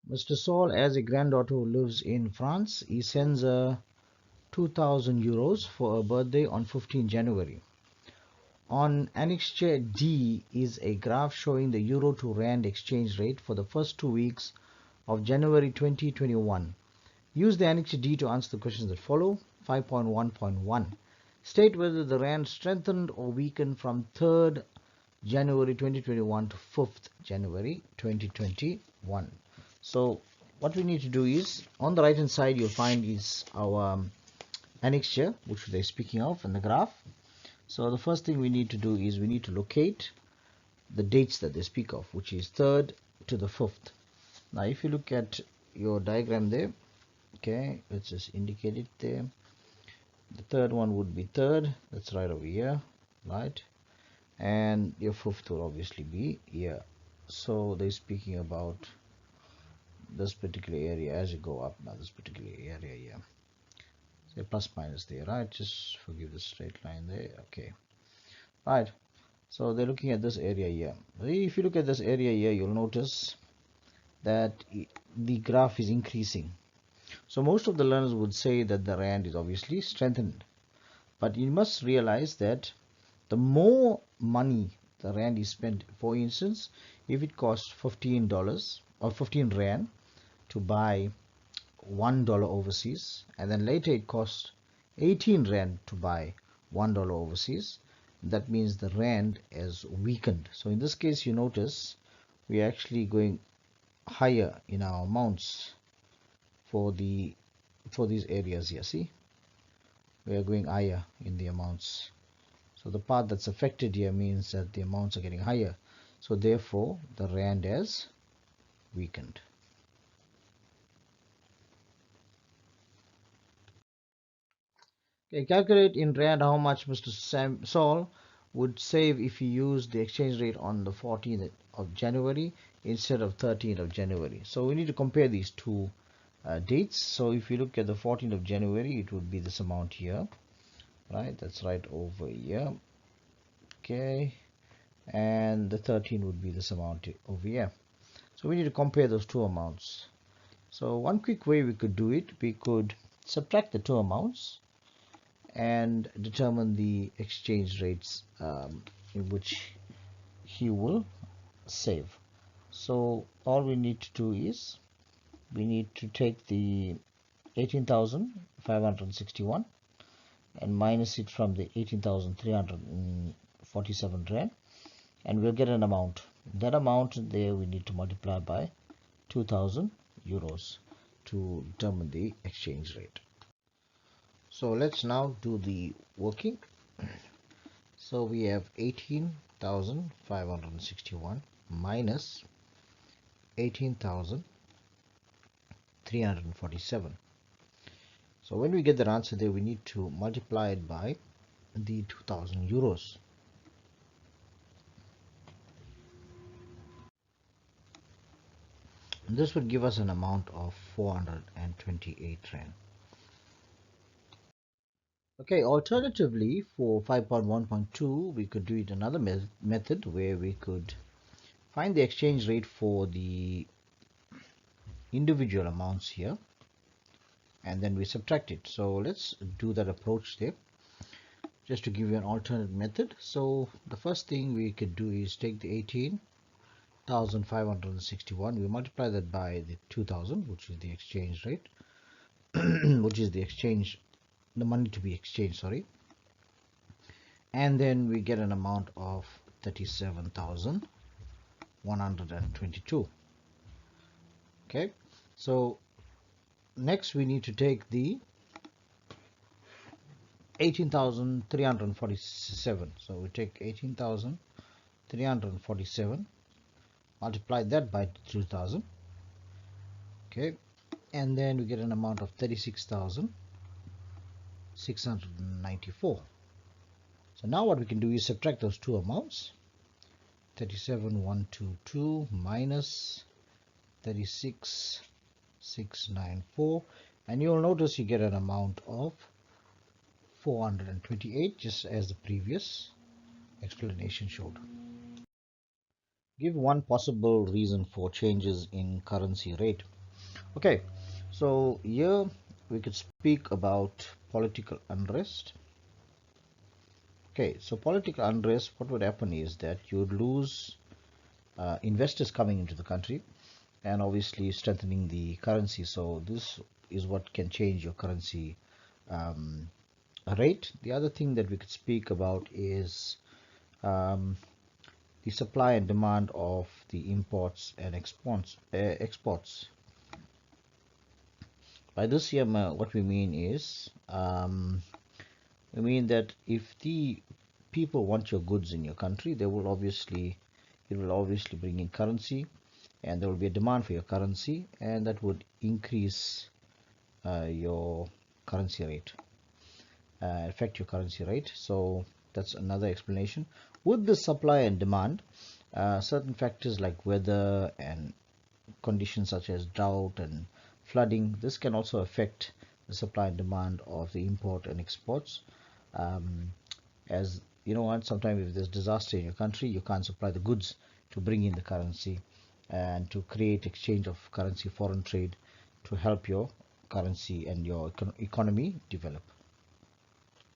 Mr. Saul has a granddaughter who lives in France. He sends her 2000 euros for her birthday on 15 January. On Annexure D is a graph showing the euro to rand exchange rate for the first 2 weeks of January 2021. Use the Annexure D to answer the questions that follow. 5.1.1. State whether the rand strengthened or weakened from 3rd January 2021 to 5th January 2021. So what we need to do is, on the right hand side you'll find is our annexure, which they're speaking of in the graph. So the first thing we need to do is we need to locate the dates that they speak of, which is 3rd to the 5th. Now if you look at your diagram there, okay, let's just indicate it there. The third one would be 3rd, that's right over here, right? And your 5th will obviously be here. So they're speaking about this particular area as you go up. Now this particular area here, say plus minus there, right? Just forgive the straight line there. Okay, right. So they're looking at this area here. If you look at this area here, you'll notice that the graph is increasing. So most of the learners would say that the rand is obviously strengthened, but you must realize that the more money the rand is spent, for instance, if it costs $15 or 15 rand to buy $1 overseas, and then later it costs 18 rand to buy $1 overseas, that means the rand has weakened. So in this case, you notice we are actually going higher in our amounts for these areas here. See, we are going higher in the amounts. So the part that's affected here means that the amounts are getting higher. So therefore, the rand has weakened. Okay, calculate in rand how much Mr. Saul would save if he used the exchange rate on the 14th of January instead of 13th of January. So we need to compare these two dates. So if you look at the 14th of January, it would be this amount here, right? That's right over here. Okay, and the 13 would be this amount over here. So we need to compare those two amounts. So one quick way we could do it, we could subtract the two amounts and determine the exchange rates in which he will save. So all we need to do is we need to take the 18,561 and minus it from the 18,347 rand, and we'll get an amount. That amount there we need to multiply by 2,000 euros to determine the exchange rate. So let's now do the working. So we have 18,561 minus 18,347. So when we get that answer there, we need to multiply it by the 2,000 euros. And this would give us an amount of 428 rand. Okay, alternatively for 5.1.2, we could do it another method where we could find the exchange rate for the individual amounts here, and then we subtract it. So let's do that approach there, just to give you an alternate method. So the first thing we could do is take the 18,561, we multiply that by the 2,000, which is the exchange rate, which is the money to be exchanged, sorry, and then we get an amount of 37,122. Okay, so next we need to take the 18,347. So we take 18,347, multiply that by 2,000. Okay, and then we get an amount of 36,694. So now what we can do is subtract those two amounts. 37,122 minus 36,694, and you'll notice you get an amount of 428, just as the previous explanation showed. Give one possible reason for changes in currency rate. Okay, so here we could speak about political unrest. Okay, so political unrest, what would happen is that you would lose investors coming into the country and obviously strengthening the currency. So this is what can change your currency um, rate. The other thing that we could speak about is um, the supply and demand of the imports and exports. By this here, what we mean is we mean that if the people want your goods in your country, they will obviously it will obviously bring in currency, and there will be a demand for your currency, and that would increase your currency rate, affect your currency rate. So that's another explanation. With the supply and demand, certain factors like weather and conditions such as drought and flooding, this can also affect the supply and demand of the import and exports. Um, as you know what, sometimes if there's disaster in your country, you can't supply the goods to bring in the currency and to create exchange of currency, foreign trade, to help your currency and your economy develop.